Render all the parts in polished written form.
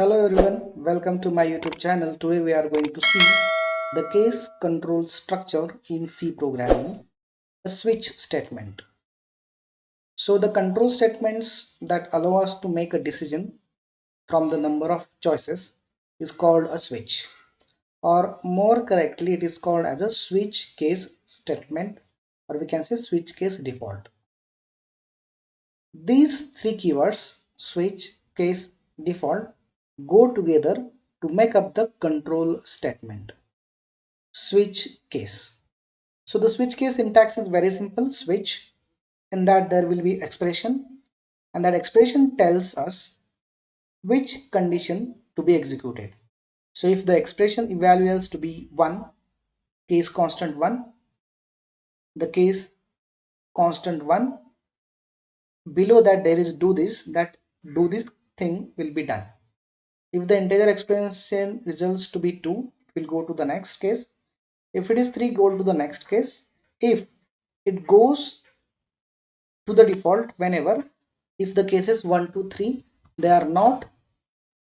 Hello everyone, welcome to my YouTube channel. Today we are going to see the case control structure in C programming, a switch statement. So the control statements that allow us to make a decision from the number of choices is called a switch, or more correctly it is called as a switch case statement, or we can say switch case default. These three keywords, switch, case, default, go together to make up the control statement, switch case. So the switch case syntax is very simple. Switch, in that there will be expression, and that expression tells us which condition to be executed. So if the expression evaluates to be 1, case constant 1, the case constant 1, below that there is that do this thing will be done. If the integer expression results to be 2, it will go to the next case. If it is 3, go to the next case. If it goes to the default whenever, if the cases 1, 2, 3, they are not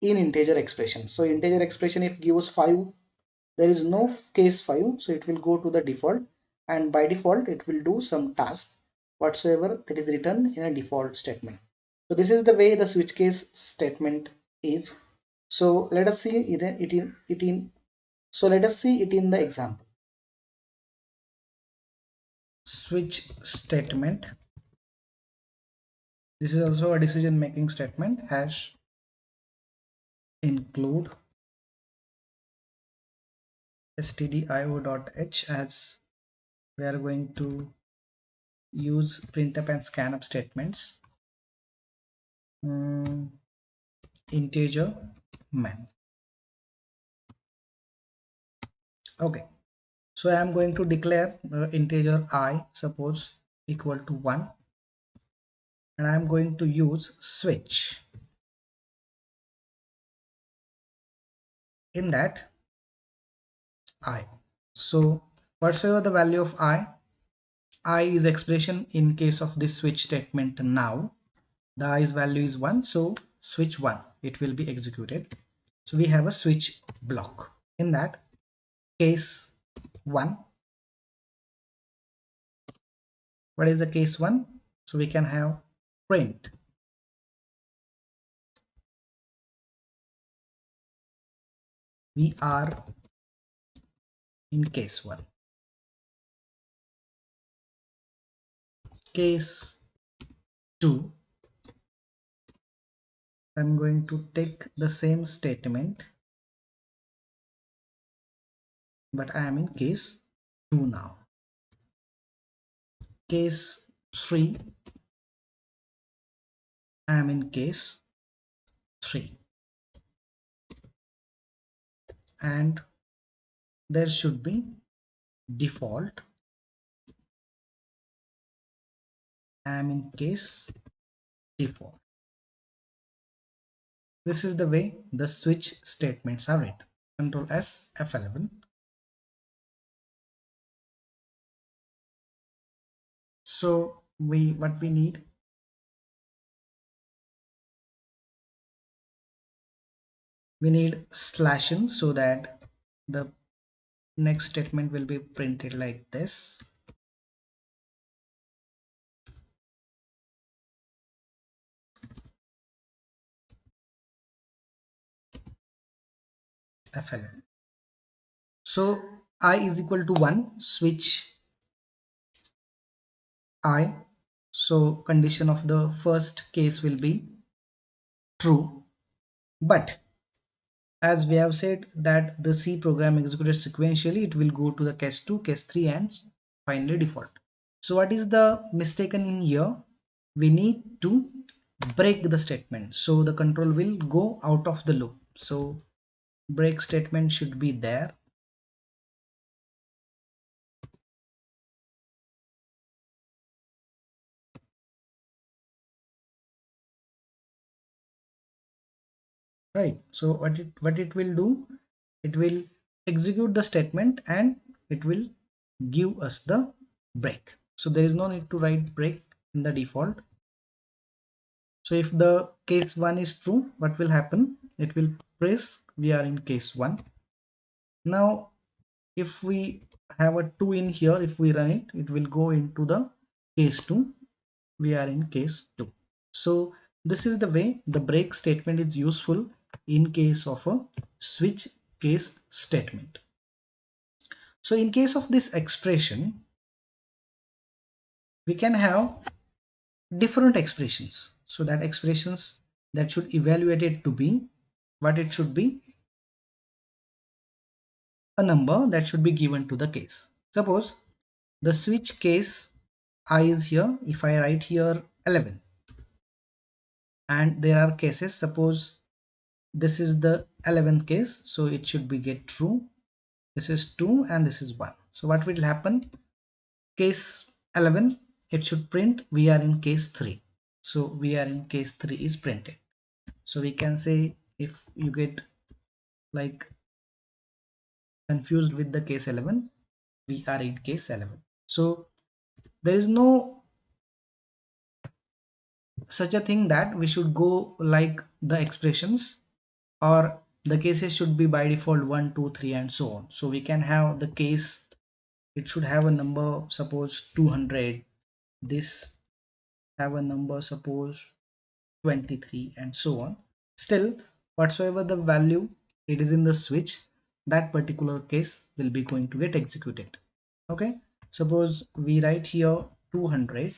in integer expression. So integer expression if gives 5, there is no case 5, so it will go to the default, and by default it will do some task whatsoever that is written in a default statement. So this is the way the switch case statement is. So let us see let us see it in the example. Switch statement. This is also a decision making statement. Hash include stdio.h, as we are going to use printf and scanf statements. Integer man. Okay, so I am going to declare integer I, suppose equal to 1, and I am going to use switch. In that I, so whatsoever the value of I is expression in case of this switch statement. Now the i's value is 1, so switch 1, it will be executed. So we have a switch block. In that case 1, what is the case 1? So we can have print we are in case 1. Case 2, I'm going to take the same statement, but I am in case 2 now. Case 3, I am in case 3, and there should be default. I am in case default. This is the way the switch statements are written. Control S F11. So what we need, we need /n, so that the next statement will be printed like this. F11. So I is equal to 1, switch I, so condition of the first case will be true. But as we have said that the C program executed sequentially, it will go to the case 2, case 3, and finally default. So what is the mistaken in here? We need to break the statement, so the control will go out of the loop. So break statement should be there. Right, so what it will do, it will execute the statement and it will give us the break. So there is no need to write break in the default. So if the case 1 is true, what will happen? it will press we are in case 1. Now if we have a 2 in here, if we run it, it will go into the case 2. We are in case 2. So this is the way the break statement is useful in case of a switch case statement. So in case of this expression, we can have different expressions. So that expressions that should evaluate it to be what it should be, a number that should be given to the case. Suppose the switch case I is here. If I write here 11 and there are cases, suppose this is the 11th case, so it should be get true. This is 2 and this is 1. So what will happen? Case 11, it should print we are in case 3. So we are in case 3 is printed. So we can say, if you get like confused with the case 11, we are in case 11. So there is no such a thing that we should go like the expressions, or the cases should be by default 1 2 3 and so on. So we can have the case, it should have a number, suppose 200, this have a number, suppose 23 and so on. Still, whatsoever the value it is in the switch, that particular case will be going to get executed. Okay, suppose we write here 200.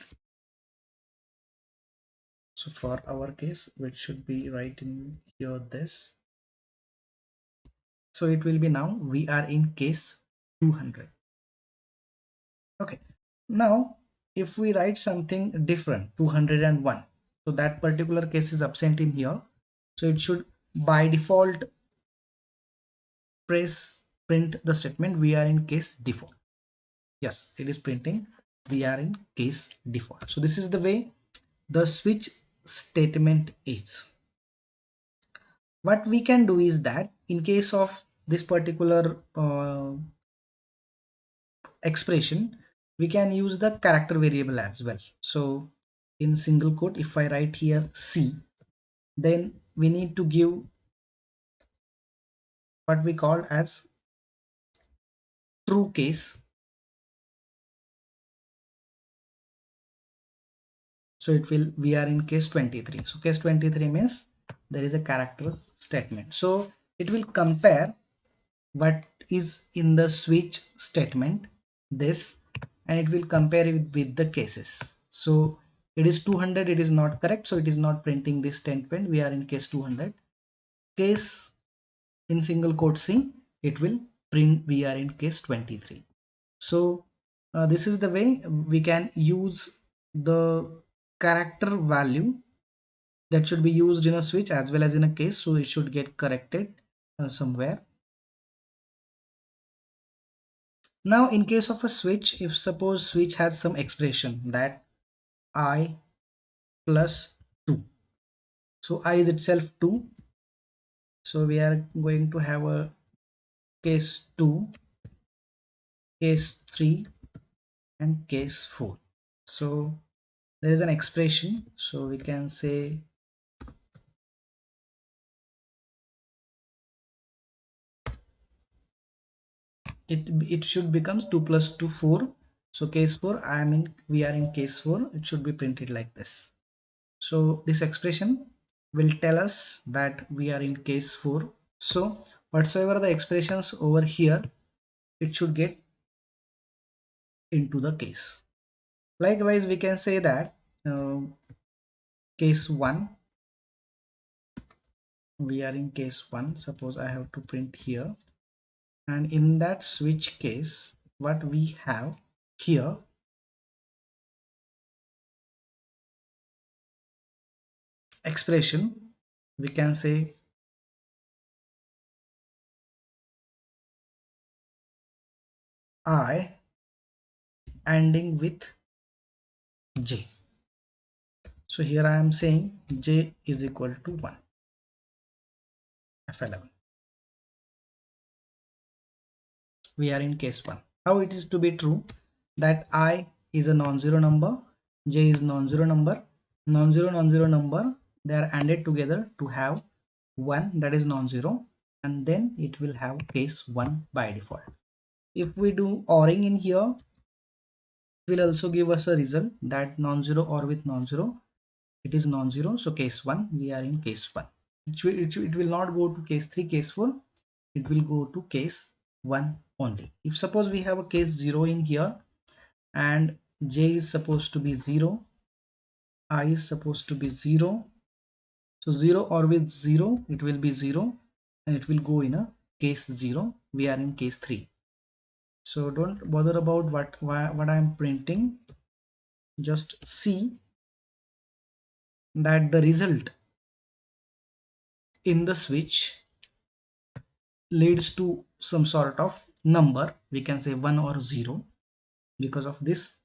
So for our case, it should be writing here this. So it will be, now we are in case 200. Okay, now if we write something different, 201, so that particular case is absent in here, so it should by default print the statement we are in case default. Yes, it is printing we are in case default. So this is the way the switch statement is. What we can do is that in case of this particular expression, we can use the character variable as well. So in single quote, if I write here C, then we need to give what we call as true case. So it will, we are in case 23. So case 23 means there is a character statement. So it will compare what is in the switch statement, this, and it will compare it with the cases. So it is 200, it is not correct, so it is not printing this statement we are in case 200. Case in single quote C, it will print we are in case 23. So this is the way we can use the character value that should be used in a switch as well as in a case, so it should get corrected somewhere. Now in case of a switch, if suppose switch has some expression that I plus 2, so I is itself 2, so we are going to have a case 2, case 3 and case 4. So there is an expression, so we can say it should becomes 2 plus 2 4. So case 4, I am in, we are in case 4, it should be printed like this. So this expression will tell us that we are in case 4. So whatsoever the expressions over here, it should get into the case. Likewise, we can say that case 1, we are in case 1. Suppose I have to print here, and in that switch case, what we have here, expression, we can say I ending with j. So here I am saying j is equal to 1, F11. We are in case 1. How it is to be true? That I is a non-zero number, j is non-zero number, non-zero number, they are added together to have 1, that is non-zero, and then it will have case 1 by default. If we do ORing in here, it will also give us a result that non-zero or with non-zero, it is non-zero, so case 1, we are in case 1. It will not go to case 3, case 4, it will go to case 1 only. If suppose we have a case 0 in here, and j is supposed to be 0, I is supposed to be 0, so 0 or with 0, it will be 0, and it will go in a case 0, we are in case 3. So don't bother about what I am printing, just see that the result in the switch leads to some sort of number, we can say 1 or 0. Because of this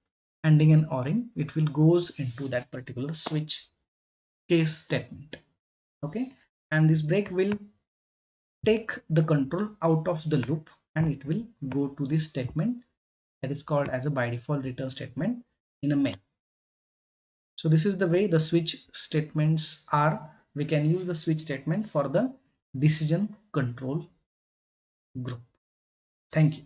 ending and ORing, it will goes into that particular switch case statement. Okay, and this break will take the control out of the loop, and it will go to this statement that is called as a by default return statement in a main. So this is the way the switch statements are. We can use the switch statement for the decision control group. Thank you.